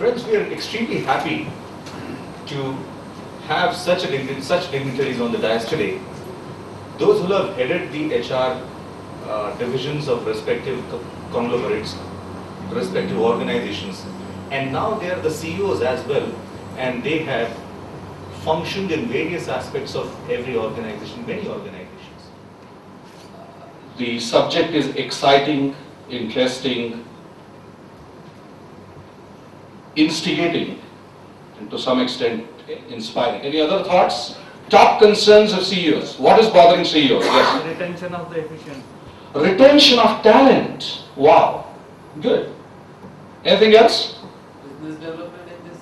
Friends, we are extremely happy to have such dignitaries on the dais today. Those who have headed the HR divisions of respective conglomerates, respective organizations, and now they are the CEOs as well, and they have functioned in various aspects of every organization, many organizations. The subject is exciting, interesting, instigating, and to some extent inspiring. Any other thoughts? Top concerns of CEOs. What is bothering CEOs? Yes. Retention of the efficient. Retention of talent. Wow. Good. Anything else? Business development in this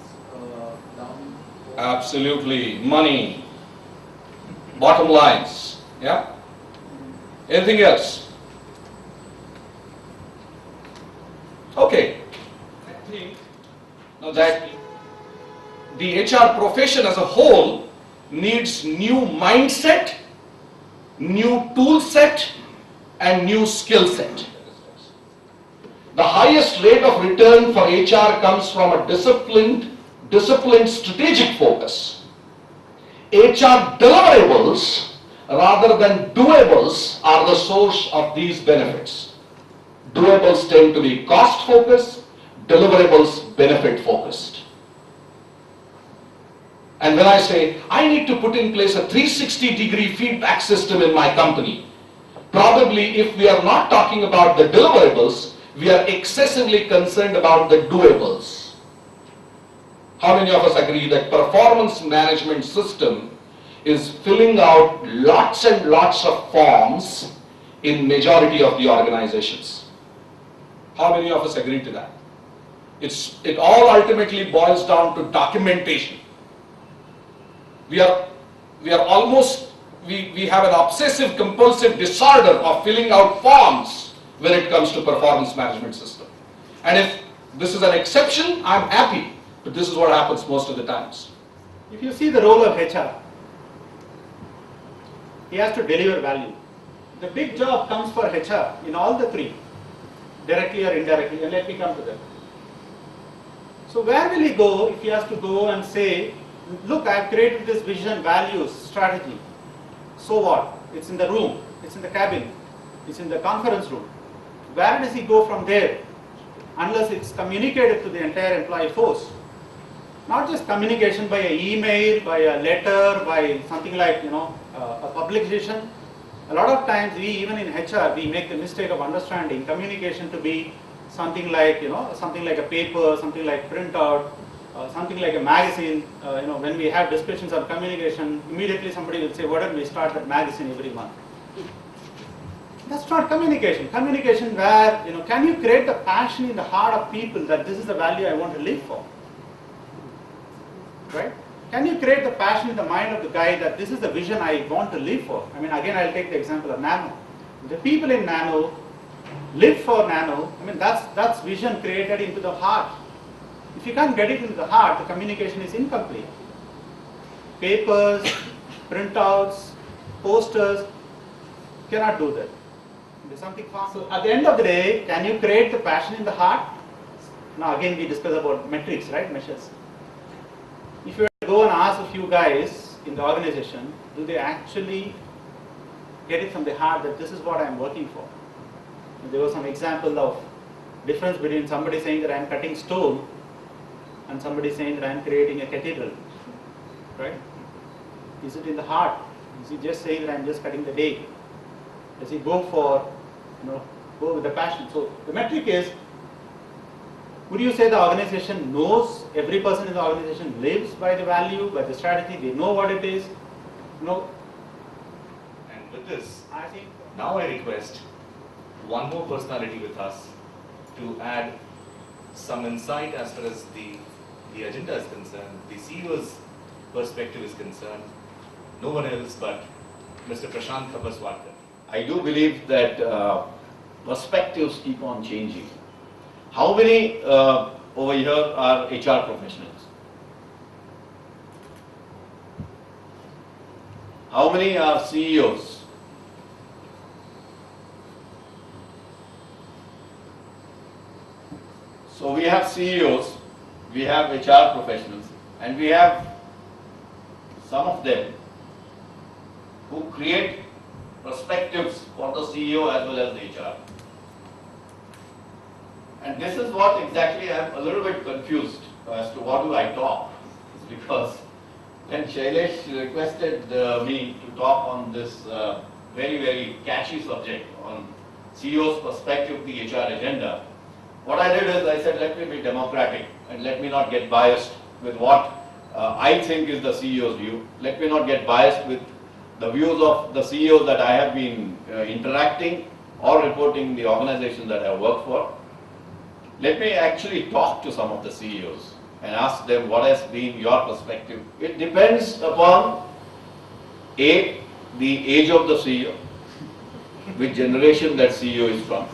down. Absolutely. Money. Bottom lines. Yeah. Anything else? Okay. I think now that the HR profession as a whole needs new mindset, new tool set, and new skill set. The highest rate of return for HR comes from a disciplined strategic focus. HR deliverables rather than doables are the source of these benefits. Doables tend to be cost focused, deliverables benefit focused. And when I say, I need to put in place a 360-degree feedback system in my company, probably if we are not talking about the deliverables, we are excessively concerned about the doables. How many of us agree that performance management system is filling out lots and lots of forms in majority of the organizations? How many of us agree to that? It all ultimately boils down to documentation. We have an obsessive compulsive disorder of filling out forms when it comes to performance management system. And if this is an exception, I'm happy, but this is what happens most of the times. If you see the role of HR, he has to deliver value. The big job comes for HR in all the three, directly or indirectly, and let me come to that. So where will he go if he has to go and say, look, I have created this vision, values, strategy. So what? It's in the room, it's in the cabin, it's in the conference room. Where does he go from there? Unless it's communicated to the entire employee force. Not just communication by an email, by a letter, by something like, a publication. A lot of times even in HR, we make the mistake of understanding communication to be something like, something like a paper, something like printout, something like a magazine. When we have discussions on communication, immediately somebody will say, why don't we start that magazine every month? That's not communication. Communication where, can you create the passion in the heart of people that this is the value I want to live for? Right? Can you create the passion in the mind of the guy that this is the vision I want to live for? I mean, again, I'll take the example of Nano. The people in Nano live for Nano. I mean, that's vision created into the heart. If you can't get it into the heart, the communication is incomplete. Papers, printouts, posters, cannot do that. There's something far. So at the end of the day, can you create the passion in the heart? Now again, we discuss about metrics, right? Measures. If you were to go and ask a few guys in the organization, do they actually get it from the heart that this is what I'm working for? And there was some example of difference between somebody saying that I'm cutting stone and somebody saying that I'm creating a cathedral, right? Is it in the heart? Is he just saying that I'm just cutting the day? Does he go for, go with the passion? So the metric is, would you say the organization knows, every person in the organization lives by the value, by the strategy, they know what it is? No. And with this, I think now I request one more personality with us to add some insight as far as the agenda is concerned, the CEO's perspective is concerned. No one else but Mr. Prashant Khabaswalkar. I do believe that perspectives keep on changing. How many over here are HR professionals? How many are CEOs? So we have CEOs, we have HR professionals, and we have some of them who create perspectives for the CEO as well as the HR. And this is what exactly I'm a little bit confused as to what do I talk. It's because when Shailesh requested me to talk on this very, very catchy subject on CEO's perspective, the HR agenda, what I did is I said, let me be democratic and let me not get biased with what I think is the CEO's view. Let me not get biased with the views of the CEOs that I have been interacting or reporting the organization that I work for. Let me actually talk to some of the CEOs and ask them what has been your perspective. It depends upon A, the age of the CEO, which generation that CEO is from.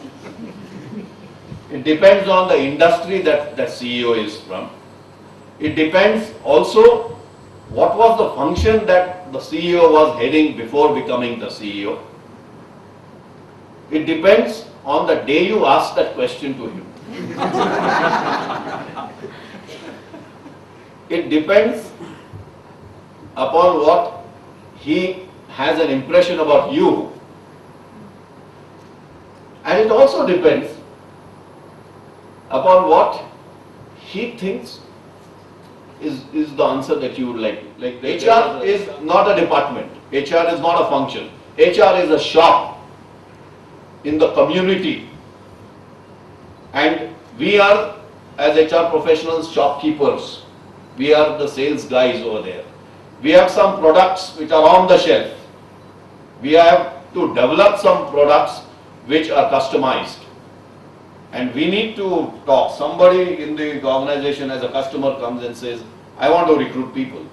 It depends on the industry that that CEO is from. It depends also what was the function that the CEO was heading before becoming the CEO. It depends on the day you ask that question to him. It depends upon what he has an impression about you. And it also depends upon what he thinks is the answer that you would like. Like HR is not a department. HR is not a function. HR is a shop in the community. And we are, as HR professionals, shopkeepers. We are the sales guys over there. We have some products which are on the shelf. We have to develop some products which are customized. And we need to talk. Somebody in the organization as a customer comes and says, I want to recruit people.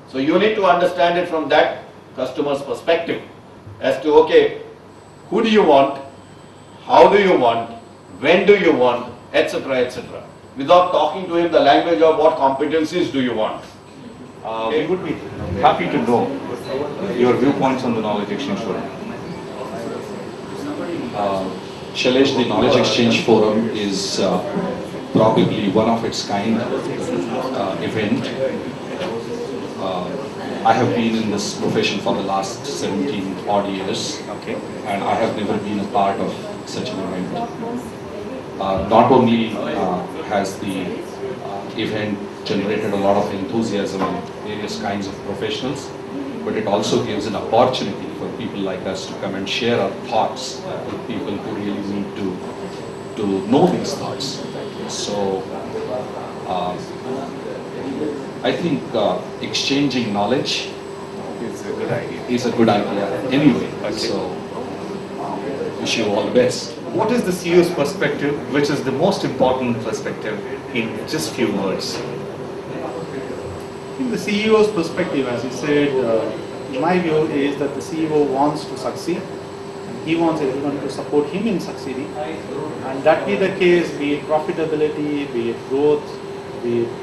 So you need to understand it from that customer's perspective as to, okay, who do you want, how do you want, when do you want, etc., etc. Without talking to him the language of what competencies do you want. We would be happy to know your viewpoints on the knowledge exchange forum. Shailesh, the Knowledge Exchange Forum is probably one of its kind event. I have been in this profession for the last 17 odd years, Okay. and I have never been a part of such an event. Not only has the event generated a lot of enthusiasm in various kinds of professionals, but it also gives an opportunity for people like us to come and share our thoughts with people who really need to know these thoughts. So I think exchanging knowledge It's a good idea. is a good idea anyway. Okay. So wish you all the best. What is the CEO's perspective, which is the most important perspective in just few words? I think the CEO's perspective, as you said, in my view, is that the CEO wants to succeed. And he wants everyone to support him in succeeding. And that be the case, be it profitability, be it growth, be it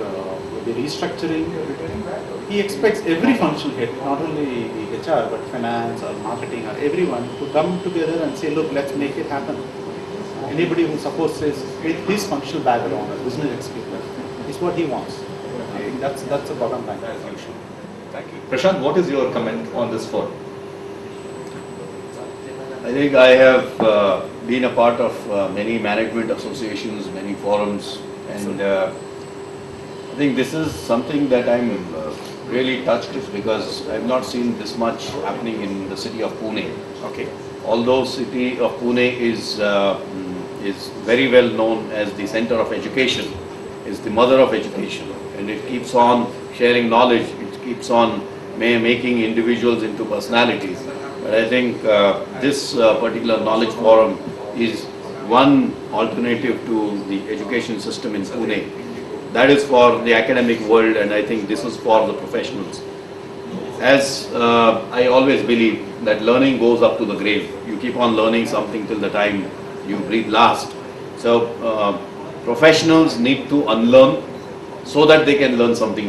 the restructuring. He expects every function head, not only the HR, but finance or marketing or everyone to come together and say, look, let's make it happen. Anybody who supports this with his functional background or business experience is what he wants. I think that's the bottom line. Thank you. Prashant, what is your comment on this forum? I think I have been a part of many management associations, many forums, and I think this is something that I'm really touched with because I've not seen this much happening in the city of Pune. Okay. Although city of Pune is very well known as the center of education, is the mother of education, and it keeps on sharing knowledge, it keeps on making individuals into personalities. But I think this particular knowledge forum is one alternative to the education system in Pune. That is for the academic world, and I think this is for the professionals. As I always believe that learning goes up to the grave. You keep on learning something till the time you breathe last. So professionals need to unlearn so that they can learn something